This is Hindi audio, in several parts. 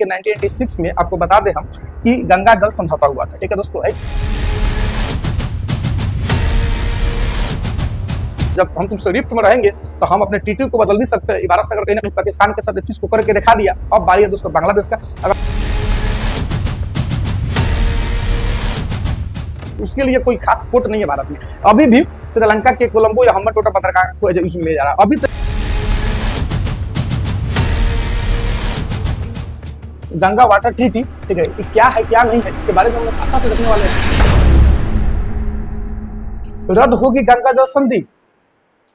कि 1986 में आपको बता दें हम कि गंगा जल समझौता हुआ था। ठीक है दोस्तों, जब हम तुमसे रिफ्ट में रहेंगे तो हम अपने टीटी को बदल भी सकते हैं। भारत सरकार कहीं ना कहीं पाकिस्तान के साथ इस चीज को करके दिखा दिया। अब बारी है दोस्तों बांग्लादेश का। अगर उसके लिए कोई खास पोर्ट नहीं है भारत में, अभी भी श्रीलंका के कोलंबो या हम्बनटोटा बंदरगाह को यूज में ले जा रहा है अभी तक। गंगा वाटर ट्रीटी, ठीक है, ये क्या है क्या नहीं है इसके बारे में हम लोग अच्छा से देखने वाले हैं। रद्द होगी गंगा जल संधि,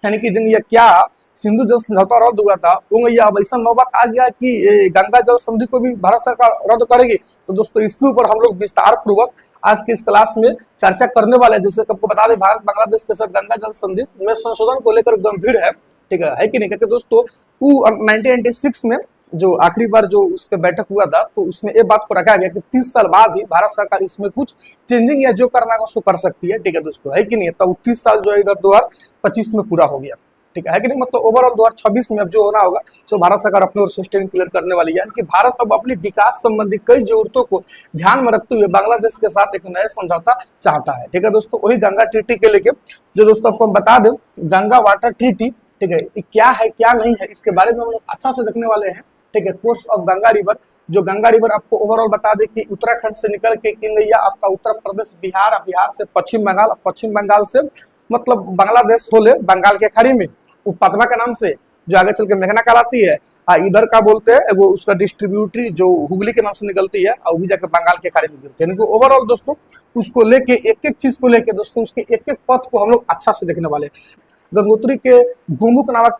यानी कि जंग क्या सिंधु जल समझौता रद्द हुआ था, अब ऐसा नौबत आ गया कि गंगा जल संधि को भी भारत सरकार रद्द करेगी। तो दोस्तों इसके ऊपर हम लोग विस्तार पूर्वक आज की इस क्लास में चर्चा करने वाले हैं। जैसे आपको बता दें, भारत बांग्लादेश के साथ गंगा जल संधि में संशोधन को लेकर गंभीर है, ठीक है कि नहीं। क्योंकि दोस्तों 1996 में जो आखिरी बार जो उस पर बैठक हुआ था, तो उसमें ये बात को रखा गया कि 30 साल बाद ही भारत सरकार इसमें कुछ चेंजिंग या जो करना है उसको कर सकती है, ठीक है दोस्तों, है कि नहीं। तो 30 साल जो है इधर 2025 में पूरा हो गया, ठीक है कि नहीं। मतलब ओवरऑल 2026 में अब जो होना होगा तो भारत सरकार अपनी ओर से स्टैंड क्लियर करने वाली है कि भारत अब अपनी विकास संबंधी कई जरूरतों को ध्यान में रखते हुए बांग्लादेश के साथ एक नया समझौता चाहता है, ठीक है दोस्तों। वही गंगा ट्रीटी के लेके जो दोस्तों आपको हम बता दें, गंगा वाटर ट्रीटी, ठीक है, क्या है क्या नहीं है इसके बारे में हम लोग अच्छा से देखने वाले हैं, ठीक है। कोर्स ऑफ गंगा रिवर, जो गंगा रिवर आपको ओवरऑल बता दें कि उत्तराखंड से निकल के किंगैया आपका उत्तर प्रदेश, बिहार, बिहार से पश्चिम बंगाल, पश्चिम बंगाल से मतलब बांग्लादेश होले बंगाल के खाड़ी में वो पद्मा के नाम से जो आगे चल के मेघना कहलाती है, इधर का बोलते हैं वो उसका डिस्ट्रीब्यूटरी जो हुगली के नाम से निकलती है और भी जाकर बंगाल के खाड़ी में गिरती है। यानी ओवरऑल दोस्तों उसको लेके एक एक चीज को लेके दोस्तों उसके एक एक पथ को हम लोग अच्छा से देखने वाले हैं। गंगोत्री के गोमुख नामक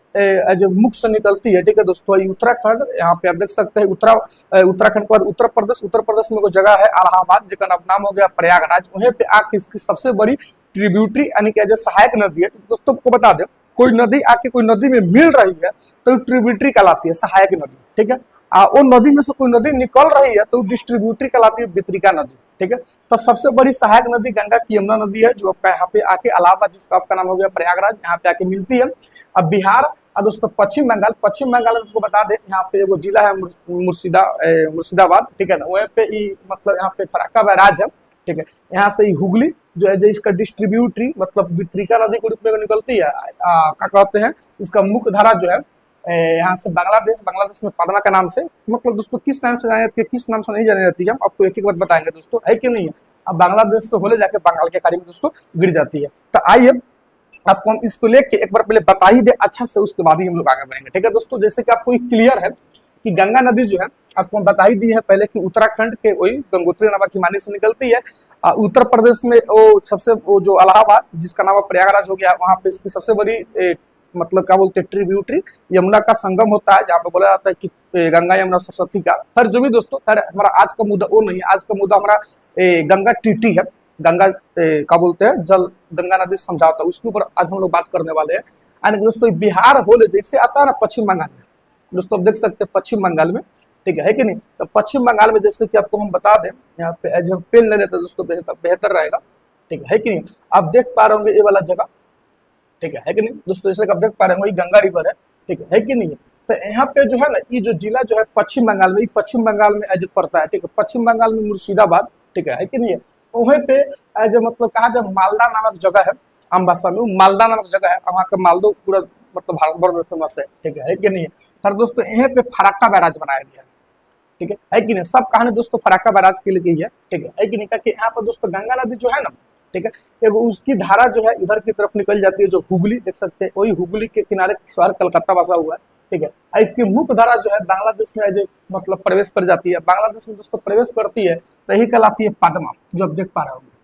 जो मुख से निकलती है, ठीक है दोस्तों, उत्तराखंड, यहाँ पे आप देख सकते हैं उत्तराखंड के बाद उत्तर प्रदेश में कोई जगह है इलाहाबाद, जिसका नाम हो गया प्रयागराज। वहीं पे आके इसकी सबसे बड़ी ट्रिब्यूटरी यानी कि जो सहायक नदी है, दोस्तों को बता दें कोई नदी आके कोई नदी में मिल रही है तो ट्रिब्यूटरी कहलाती है, सहायक नदी, ठीक है। वो नदी में से कोई नदी निकल रही है तो डिस्ट्रीब्यूटरी कहलाती है, वितरिका नदी, ठीक है। तो सबसे बड़ी सहायक नदी गंगा की यमुना नदी है, जो आपका यहाँ पे आके इलाहाबाद, जिसका आपका नाम हो गया प्रयागराज, यहाँ पे आके मिलती है। अब बिहार और दोस्तों पश्चिम बंगाल में आपको बता दें यहाँ पे एगो जिला है मुर्शिदाबाद, ठीक है ना, वहीं पे मतलब यहाँ पे फराक्का बैराज है, ठीक है। यहाँ से हुगली जो है, जो इसका डिस्ट्रीब्यूटरी मतलब वितरिका नदी के रूप में निकलती है, क्या कहते हैं इसका मुख्य धारा जो है यहाँ से बांग्लादेश में पद्मा का नाम से, मतलब दोस्तों किस नाम से जानी जाती है किस नाम से नहीं जानी जाती है, हम आपको एक एक बात बताएंगे दोस्तों, है कि नहीं है। अब बांग्लादेश से होले जाके बंगाल के खाड़ी में दोस्तों गिर जाती है। तो आइए आपको हम इसको लेके एक बार पहले बता ही दे अच्छा से, उसके बाद ही हम लोग आगे बढ़ेंगे, ठीक है दोस्तों। जैसे कि आपको क्लियर है कि गंगा नदी जो है आपको बता ही दी है पहले कि उत्तराखंड के वही गंगोत्री नामक हिमालय से निकलती है। उत्तर प्रदेश में वो सबसे वो जो इलाहाबाद, जिसका नाम प्रयागराज हो गया, वहाँ पे इसकी सबसे बड़ी मतलब क्या बोलते हैं ट्रिब्यूटरी यमुना का संगम होता है, जहाँ पे बोला जाता है कि गंगा यमुना सरस्वती का। खैर जो भी दोस्तों, खैर हमारा आज का मुद्दा वो नहीं है, आज का मुद्दा हमारा गंगा ट्रीटी है, गंगा क्या बोलते हैं जल गंगा नदी समझौता, उसके ऊपर आज हम लोग बात करने वाले हैं। यानी दोस्तों बिहार होले जैसे आता है ना पश्चिम बंगाल में, दोस्तों आप देख सकते हैं पश्चिम बंगाल में, ठीक है कि नहीं। तो पश्चिम बंगाल में जैसे कि आपको हम बता दें, यहाँ पे एज हम पेन ले लेते दोस्तों बेहतर रहेगा, ठीक है कि नहीं। आप देख पा रहे होंगे ये वाला जगह, ठीक है कि नहीं दोस्तों, जैसे आप देख पा रहे होंगे गंगा रिवर है, ठीक है कि नहीं। तो यहाँ पे जो है ना ये जो जिला जो है पश्चिम बंगाल में, पश्चिम बंगाल में एज पड़ता है, ठीक है। पश्चिम बंगाल में मुर्शिदाबाद, ठीक है कि नहीं। वहीं पे एज मतलब कहा जाए मालदा नामक जगह है, आम भाषा में मालदा नामक जगह है, वहाँ का मालदो पूरा मतलब भारत भर में फेमस है, ठीक है कि नहीं। हर दोस्तों यहाँ पे फराक्का बैराज बनाया गया है, ठीक है कि नहीं। सब कहानी दोस्तों फराक्का बैराज के लिए गई है, ठीक है कि नहीं। कि यहाँ पर दोस्तों गंगा नदी जो है ना, ठीक है, एगो उसकी धारा जो है इधर की तरफ निकल जाती है, जो हुगली देख सकते हैं, वही हुगली के किनारे शहर कलकत्ता बसा हुआ है, ठीक है। इसकी मुख्य धारा जो है बांग्लादेश में जो मतलब प्रवेश कर जाती है, बांग्लादेश में दोस्तों प्रवेश करती है तो यही कहलाती है पद्मा, जो आप देख पा रहे होंगे,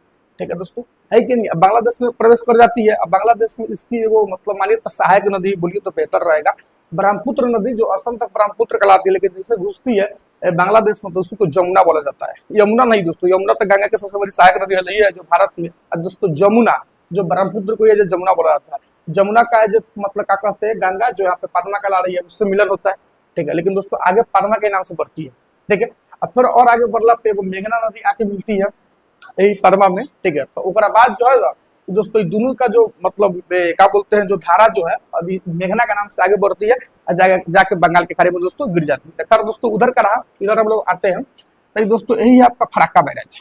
ठीक है दोस्तों, है कि नहीं। अब बांग्लादेश में प्रवेश कर जाती है। अब बांग्लादेश में इसकी वो मतलब मानिए तो सहायक नदी बोलिए तो बेहतर रहेगा, ब्रह्मपुत्र नदी, जो असम तक ब्रह्मपुत्र कहलाती है, लेकिन जैसे घुसती है बांग्लादेश में तो उसको जमुना बोला जाता है। यमुना नहीं दोस्तों, यमुना तो गंगा की सबसे बड़ी सहायक नदी है जो भारत में, दोस्तों जमुना जो ब्रह्मपुत्र को ये जमुना बोला जाता है। जमुना का जो मतलब क्या कहते हैं गंगा जो यहाँ पे पद्मा कहला रही है उससे मिलन होता है, ठीक है। लेकिन दोस्तों आगे पद्मा के नाम से बढ़ती है, ठीक है। अब फिर और आगे बढ़ला पे मेघना नदी आके मिलती है यही पद्मा में, ठीक है। तो उसके बाद जो है तो दोस्तों ये दोनों का जो मतलब क्या बोलते हैं, जो धारा जो है अभी मेघना का नाम से आगे बढ़ती है और जाके बंगाल के खाड़ी में दोस्तों गिर जाती है। खैर दोस्तों उधर का रहा, इधर हम लोग आते हैं। तो दोस्तों यही है आपका फराक्का बैराज,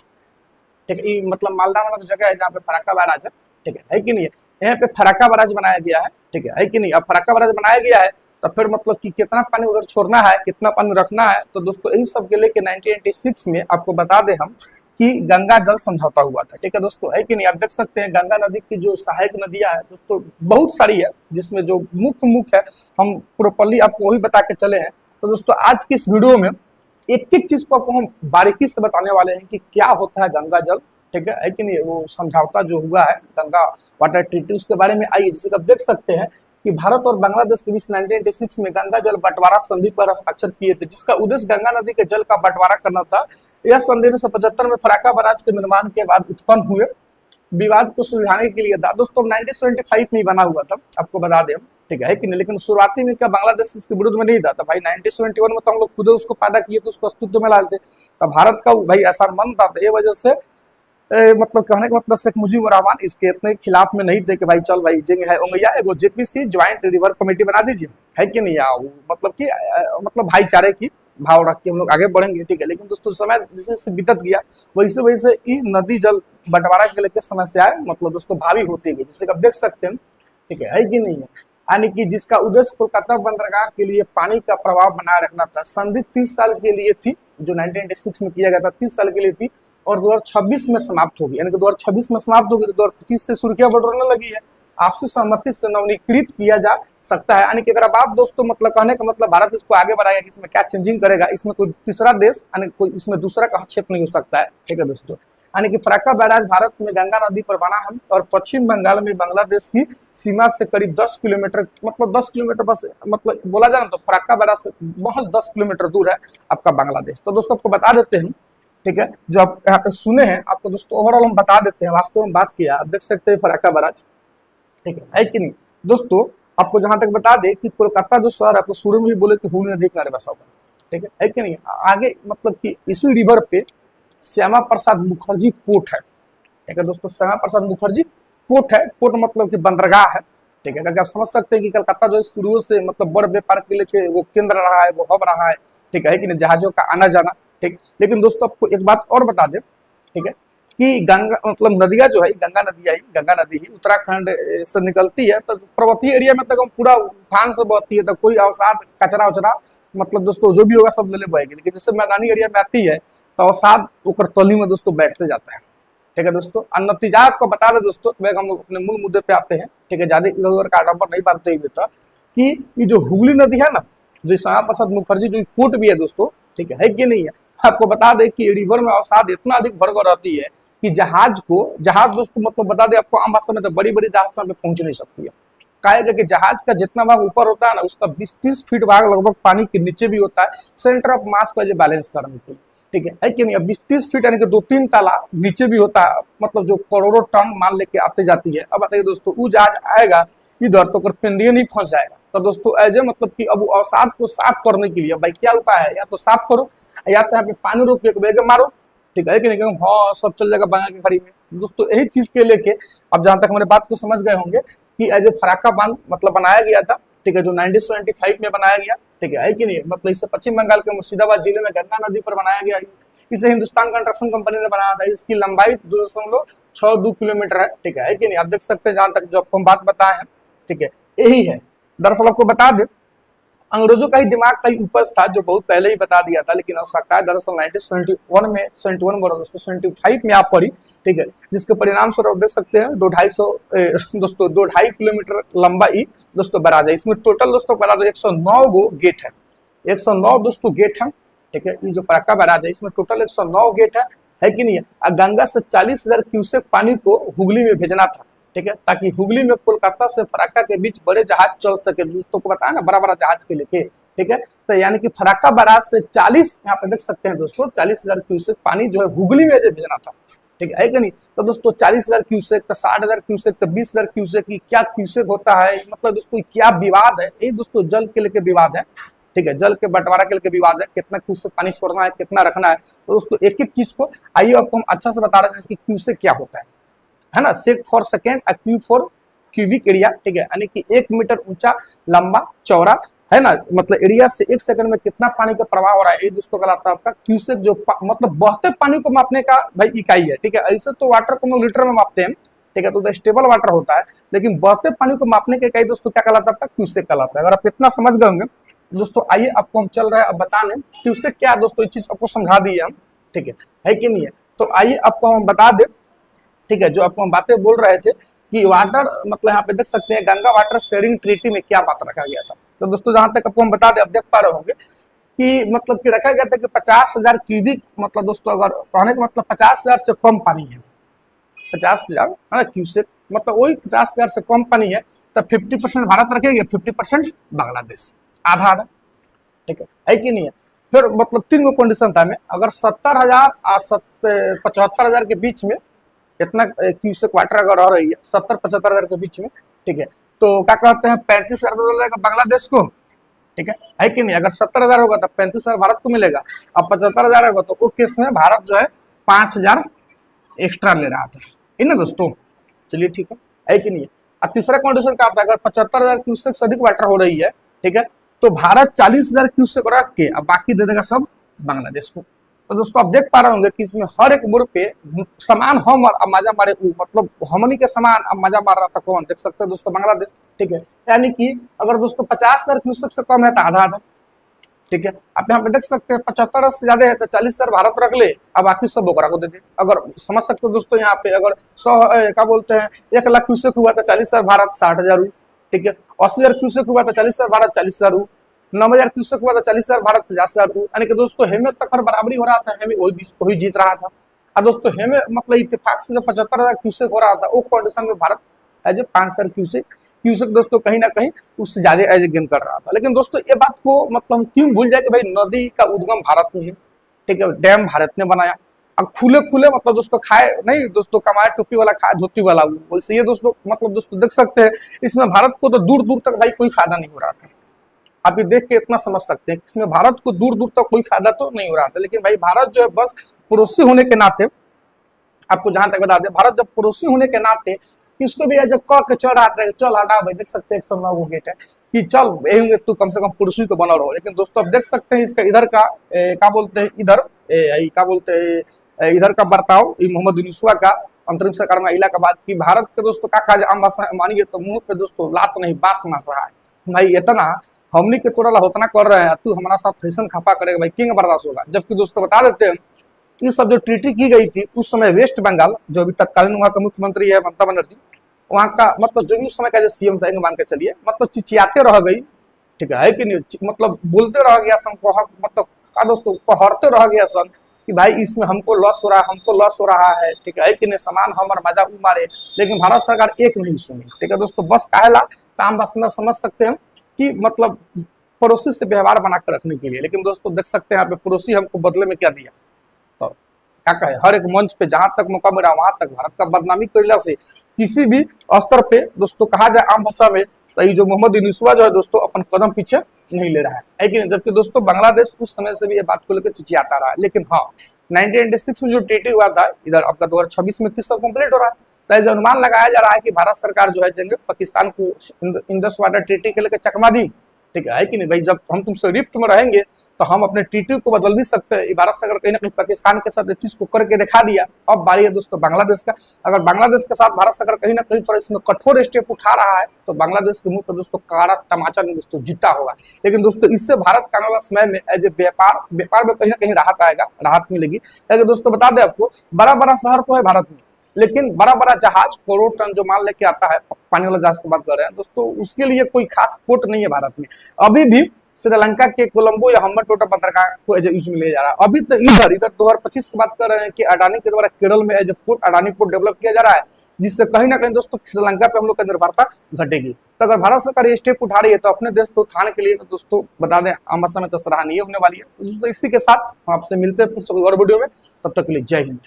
ठीक है। ये मतलब मालदा नामक जगह है जहाँ पे फराक्का बैराज है कि नहीं है। यहाँ पे फराक्का बैराज बनाया गया है कि नहीं। अब फराक्का बैराज बनाया गया है तो फिर मतलब कि कितना पानी उधर छोड़ना है, कितना पानी रखना है, तो दोस्तों यही सब के लेके 1986 में आपको बता दें हम कि गंगा जल समझौता हुआ था, ठीक है दोस्तों, है कि नहीं। आप देख सकते हैं गंगा नदी की जो सहायक नदियां है दोस्तों बहुत सारी है, जिसमें जो मुख्य है हम प्रॉपरली आपको वही बता के चले हैं। तो दोस्तों आज की इस वीडियो में एक एक चीज को आपको हम बारीकी से बताने वाले हैं कि क्या होता है गंगा जल, ठीक है कि नहीं। वो समझौता जो हुआ है गंगा वाटर ट्रीटी, उसके बारे में आइए। जैसे आप देख सकते हैं कि भारत और बांग्लादेश के बीच 1986 में गंगा जल बंटवारा संधि पर हस्ताक्षर किए थे, जिसका उद्देश्य गंगा नदी के जल का बंटवारा करना था। यह संधि 1975 में फराक्का बैराज के निर्माण के बाद उत्पन्न हुए विवाद को सुलझाने के लिए था। दोस्तों 1975 में बना हुआ था, आपको बता दें, ठीक है कि नहीं। लेकिन शुरुआती में क्या बांग्लादेश इसके विरुद्ध में नहीं था, तो भाई 1971 में तो हम लोग खुद उसको पैदा किए थे, उसको अस्तित्व में लाते। तो भारत का भाई ऐसा मन था, तो ये वजह से मतलब कहने का मतलब शेख मुजीबुर रहमान इसके इतने खिलाफ में नहीं थे कि भाई चल भाई जिंग है ओंगैया एगो जेपीसी ज्वाइंट रिवर कमेटी बना दीजिए, है कि नहीं। मतलब कि मतलब भाईचारे की भाव रख के हम लोग आगे बढ़ेंगे, ठीक है। लेकिन दोस्तों समय जैसे जैसे बीतत गया वैसे वैसे ये नदी जल बंटवारा के लेकर समस्याएं मतलब दोस्तों भावी होती गई, जिससे आप देख सकते हैं, ठीक है कि नहीं है। यानी कि जिसका उद्देश्य कोलकाता बंदरगाह के लिए पानी का प्रवाह बनाए रखना था। संधि 30 साल के लिए थी, जो 1986 में किया गया था 30 साल के लिए थी, और 2026 में समाप्त होगी। यानी कि 2026 में समाप्त होगी तो 2025 से सुर्खियां बढ़ने लगी है। आपसी सहमति से नवीनीकृत किया जा सकता है। यानी कि अगर आप दोस्तों मतलब कहने का मतलब भारत इसको आगे बढ़ाएगा कि इसमें क्या चेंजिंग करेगा, इसमें कोई तीसरा देश यानी कोई इसमें दूसरा का हस्तक्षेप नहीं हो सकता है, ठीक है दोस्तों। यानी कि फराक्का बैराज भारत में गंगा नदी पर बना है और पश्चिम बंगाल में बांग्लादेश की सीमा से करीब 10 किलोमीटर मतलब 10 किलोमीटर बस मतलब बोला जाए ना तो फराक्का बैराज से बहुत 10 किलोमीटर दूर है आपका बांग्लादेश। तो दोस्तों आपको बता देते हैं, ठीक है, जो आप यहाँ पे सुने हैं आपको दोस्तों ओवरऑल हम बता देते हैं। वास्तव में बात किया आप देख सकते हैं फराक्का बैराज, ठीक है कि नहीं दोस्तों। आपको जहां तक बता दे कि कोलकाता जो शहर आपको शुरू में ही बोले कि हुगली नदी किनारे बसा हुआ, ठीक है कि नहीं। आगे मतलब कि इसी रिवर पे श्यामा प्रसाद मुखर्जी पोर्ट है, ठीक है दोस्तों। श्यामा प्रसाद मुखर्जी पोर्ट है, पोर्ट मतलब कि बंदरगाह है, ठीक है। आप समझ सकते हैं कि कलकत्ता जो शुरू से मतलब बड़ व्यापार के लिए वो केंद्र रहा है, वो हब रहा है, ठीक है कि नहीं, जहाजों का आना जाना, ठीक। लेकिन दोस्तों आपको एक बात और बता दें, ठीक है, कि गंगा मतलब नदियां जो है गंगा नदी ही उत्तराखंड से निकलती है। तो पर्वतीय एरिया में तक हम पूरा उफान से बहती है, तो कोई अवसाद कचरा उचरा मतलब दोस्तों जो भी होगा सब ले बहेगी। लेकिन जैसे मैदानी एरिया में आती है तो अवसाद ऊपर तली में दोस्तों बैठते जाता है, ठीक है दोस्तों। नतीजा आपको बता दें दोस्तों, हम लोग अपने मूल मुद्दे पे आते हैं, ठीक है, ज्यादा इधर उधर का नंबर नहीं बांधते हुए था कि ये जो हुगली नदी है ना, जो श्यामा प्रसाद मुखर्जी जो पोर्ट भी है दोस्तों, ठीक है कि नहीं है। आपको बता दें कि रिवर में अवसाद इतना अधिक भरकर रहती है कि जहाज दोस्तों मतलब बता दें आपको आम भाषा में तो बड़ी बड़ी जहाज पे पहुंच नहीं सकती है। कहेगा कि जहाज का जितना भाग ऊपर होता है ना उसका 20-30 फीट भाग लगभग पानी के नीचे भी होता है, सेंटर ऑफ मास को बैलेंस करने के लिए, ठीक है कि नहीं। अब 20-30 फीट यानी कि 2-3 ताला नीचे भी होता है, मतलब जो करोड़ों टन माल लेके आते जाती है। अब बताइए दोस्तों वो जहाज आएगा इधर तो पिंडिया नहीं फंस जाएगा। तो दोस्तों ऐसे मतलब कि अब अवसाद को साफ करने के लिए भाई क्या उपाय है, या तो साफ करो या तो यहाँ पे पानी रोक के बेग मारो, ठीक है कि नहीं, हाँ सब चल जाएगा बंगाल की खाड़ी में। दोस्तों यही चीज के लेके अब जहां तक हमारे बात को समझ गए होंगे कि एज ए फराक्का बांध मतलब बनाया गया था, ठीक है, जो 1975 में बनाया गया, ठीक है कि नहीं। मतलब इसे पश्चिम बंगाल के मुर्शिदाबाद जिले में गंगा नदी पर बनाया गया। इसे हिंदुस्तान कंस्ट्रक्शन कंपनी ने बनाया था। इसकी लंबाई 2.62 किलोमीटर है, ठीक है कि नहीं। आप देख सकते हैं जहां तक जो आपको हम बात बताए हैं, ठीक है यही है। दरअसल आपको बता दें अंग्रेजों का ही दिमाग का ही उपज था, जो बहुत पहले ही बता दिया था, लेकिन आवश्यकता है दरअसल 1971 में 71 बोला दोस्तों 75 में आप पड़ी, ठीक है, जिसके परिणाम स्वरूप देख सकते हैं 2.5 किलोमीटर लंबा ही दोस्तों बैराज है। इसमें टोटल दोस्तों बता दो 109 गो गेट है, 109 दोस्तों गेट है, ठीक है। ये जो फराक्का बैराज है इसमें टोटल 109 गेट है कि नहीं है। गंगा से 40,000 क्यूसेक पानी को हुगली में भेजना था, ठीक है, ताकि हुगली में कोलकाता से फराक्का के बीच बड़े जहाज चल सके। दोस्तों को बताया ना बड़ा बड़ा जहाज के लेके, ठीक है। तो यानी कि फराक्का बैराज से 40 यहाँ पे देख सकते हैं दोस्तों 40,000 क्यूसेक पानी जो है हुगली में भेजना था, ठीक है कि नहीं। तो दोस्तों 40,000 क्यूसेक तो 60,000 क्यूसेक तो 20,000 क्यूसेक की क्या क्यूसेक होता है, मतलब दोस्तों क्या विवाद है ये दोस्तों, जल के लेके विवाद है, ठीक है, जल के बंटवारा के लेके विवाद है, कितना क्यूसेक पानी छोड़ना है, कितना रखना है। तो दोस्तों एक एक चीज को आइए आपको हम अच्छा से बता रहे हैं कि क्यूसेक क्या होता है, है ना, सेक for second, Q for cubic area, ठीक है, यानी कि 1 मीटर ऊंचा, लंबा, चौड़ा, है ना, मतलब एरिया से 1 सेकंड में कितना पानी का प्रवाह हो रहा है, ये दोस्तों कहलाता है आपका क्यूसेक, जो मतलब बहते पानी को मापने का भाई इकाई है, ठीक है। ऐसे तो वाटर को हम लोग लीटर में मापते हैं, ठीक है, तो स्टेबल वाटर होता है, लेकिन बहते पानी को मापने का इकाई दोस्तों क्या कहलाता है आपका क्यूसेक कहलाता है। अगर आप इतना समझ गए होंगे दोस्तों, आइए आपको हम चल रहे हैं अब बताने क्यूसेक क्या है दोस्तों, ये चीज आपको समझा दी है हम, ठीक है कि नहीं है। तो आइए आपको हम बता दें, ठीक है, जो आपको हम बातें बोल रहे थे कि वाटर मतलब यहाँ पे देख सकते हैं गंगा वाटर शेयरिंग ट्रीटी में क्या बात रखा गया था। तो दोस्तों जहां तक आपको हम बता दें, आप देख पा रहे होंगे कि मतलब कि रखा गया था कि 50,000 क्यूबिक, मतलब दोस्तों अगर कहने का मतलब 50,000 से कम पानी है, 50,000 है ना क्यूसेक, मतलब वही 50,000 से कम पानी है, तब 50% भारत रखेंगे, 50% बांग्लादेश, आधा आधा, ठीक है कि नहीं है। फिर मतलब 3 गो कंडीशन था में, अगर 70,000 और 75,000 के बीच में इतना क्यूसेक वाटर अगर रह रही है 70-75,000 के बीच में, ठीक है, तो क्या कहते हैं 35,000 मिलेगा बांग्लादेश को, ठीक है कि नहीं। अगर 70,000 होगा तो 35,000 भारत को मिलेगा, अब 75,000 होगा तो वो केस में भारत जो है 5,000 एक्स्ट्रा ले रहा था, है ना दोस्तों। चलिए ठीक है कि नहीं। और तीसरा कंडीशन क्या था, अगर 75,000 क्यूसेक से अधिक वाटर हो रही है, ठीक है, तो भारत 40,000 क्यूसेक रख के अब बाकी दे देगा सब बांग्लादेश को। तो दोस्तों आप देख पा रहे होंगे कि इसमें हर एक मुड़ पे समान हम और मजा मारे, मतलब हमनी के समान अब मजा मार रहा था कौन, देख सकते हैं दोस्तों बांग्लादेश, ठीक है। यानी कि अगर दोस्तों 50,000 क्यूसेक से कम है तो आधा आधा, ठीक है। आप यहाँ पे देख सकते हैं 75 से ज्यादा है तो 40,000 भारत रख ले, अब बाकी सब बोकरा को दे दे। अगर समझ सकते हो दोस्तों, यहाँ पे अगर 100 क्या बोलते हैं 1 लाख क्यूसेक हुआ तो 40,000 भारत 60,000 हुई, ठीक है। 80,000 क्यूसेक हुआ तो 40,000 भारत 40,000 हुई, 9,000 क्यूसेक हुआ तो 40,000 भारत 50,000 हुई, यानी कि दोस्तों हेमे तक हर बराबरी हो रहा था, हेमे वही जीत रहा था। और दोस्तों हेमे मतलब इत्तेफाक से जब 75,000 क्यूसेक हो रहा था वो कंडीशन में भारत एज ए 5,000 क्यूसेक दोस्तों कहीं ना कहीं उससे ज्यादा एज ए गेन कर रहा था। लेकिन दोस्तों ये बात को मतलब हम क्यों भूल जाए कि भाई नदी का उद्गम भारत में है, ठीक है, डैम भारत ने बनाया। अब खुले खुले मतलब दोस्तों खाए नहीं दोस्तों, कमाए टोपी वाला खाए धोती वाला, वैसे ये दोस्तों मतलब दोस्तों देख सकते हैं इसमें भारत को तो दूर दूर तक भाई कोई फायदा नहीं हो रहा था। आप ये देख के इतना समझ सकते हैं इसमें भारत को दूर दूर तक कोई फायदा तो नहीं हो रहा था, लेकिन भाई भारत जो है बस पड़ोसी होने के नाते, आपको जहां तक बता दें, भारत जब पड़ोसी होने के नाते इसको भी जब कह के चढ़ आता है, चल हटा भाई, देख सकते हैं 109 गेट है कि चल यही तू कम से कम पड़ोसी तो बना रहो। लेकिन दोस्तों अब देख सकते हैं इसका इधर का क्या बोलते हैं, इधर क्या बोलते हैं इधर का बर्ताव मोहम्मद यूनुसवा का अंतरिम सरकार में अला के बाद की भारत के दोस्तों का काज आम भाषा मानिए तो मुंह पे दोस्तों लात नहीं बास मार रहा है भाई, इतना हमनी के तोरा होतना कर रहे हैं, तू हमारा साथ फैशन खपा करेगा भाई, किंग बर्दाश्त होगा। जबकि दोस्तों बता देते हैं ये सब जो ट्रीटी की गई थी उस समय वेस्ट बंगाल, जो अभी तत्कालीन वहाँ का मुख्यमंत्री है ममता बनर्जी, वहाँ का मतलब जो भी उस समय का जो सीएम था मान के चलिए, मतलब चिचियाते रह गई, ठीक है कि नहीं, मतलब बोलते रह गया सन, मतलब का दोस्तों कहरते रह गया सन कि भाई इसमें हमको लॉस हो रहा है, हमको लॉस हो रहा है, ठीक है कि नहीं, समान हमारा मजा मारे। लेकिन भारत सरकार एक नहीं सुनी, ठीक है दोस्तों, बस कहला काम बस समझ सकते हैं कि मतलब पड़ोसी से व्यवहार बना कर रखने के लिए। लेकिन दोस्तों देख सकते हैं यहाँ पे पड़ोसी हमको बदले में क्या दिया, तो क्या कहे, हर एक मंच पे जहां तक मौका मिला वहां तक भारत का बदनामी करला से किसी भी स्तर पे दोस्तों कहा जाए आम भाषा में, तो ये जो मोहम्मद यूनुसवा जो है दोस्तों अपन कदम पीछे नहीं ले रहा है कि नहीं। जबकि दोस्तों बांग्लादेश उस समय से भी ये बात को लेकर चिचियाता रहा है। लेकिन हाँ 1996 में जो ट्रीटी हुआ था, इधर आपका 2026 में 30 साल कंप्लीट हो रहा है, तो अनुमान लगाया जा रहा है कि भारत सरकार जो है जंग पाकिस्तान को इंडस वाटर ट्रीटी के लेकर चकमा दी, ठीक है कि नहीं। भाई जब हम तुमसे रिफ्ट में रहेंगे तो हम अपने ट्रीटी को बदल भी सकते हैं। भारत सरकार कहीं ना कहीं पाकिस्तान के साथ इस चीज को करके दिखा दिया। अब बारी है दोस्तों बांग्लादेश का। अगर बांग्लादेश के साथ भारत सरकार कहीं ना कहीं थोड़ा इसमें कठोर स्टेप उठा रहा है तो बांग्लादेश के मुंह पर दोस्तों काड़ा तमाचा नहीं दोस्तों जीता होगा। लेकिन दोस्तों इससे भारत का आने वाला समय में एज ए व्यापार में कहीं ना कहीं राहत आएगा, राहत मिलेगी। लेकिन दोस्तों बता दें आपको, बड़ा बड़ा शहर तो है भारत में, लेकिन बड़ा बड़ा जहाज करोड़ टन जो माल लेके आता है, पानी वाला जहाज की बात कर रहे हैं दोस्तों, उसके लिए कोई खास पोर्ट नहीं है भारत में। अभी भी श्रीलंका के कोलंबो या हम्बनटोटा बंदरगाह को एज यूज में लिया जा रहा है। अभी तो इधर 2025 की बात कर रहे हैं कि अडानी के द्वारा केरल में as a port Adani port develop किया जा रहा है, जिससे कहीं ना कहीं दोस्तों श्रीलंका पे हम लोग का निर्भरता घटेगी। तो अगर भारत सरकार ये स्टेप उठा रही है तो अपने देश को उठाने के लिए तो दोस्तों बता दें आम भाषा में तो सराहनीय होने वाली है। दोस्तों इसी के साथ हम आपसे मिलते हैं फिर और वीडियो में, तब तक के लिए जय हिंद।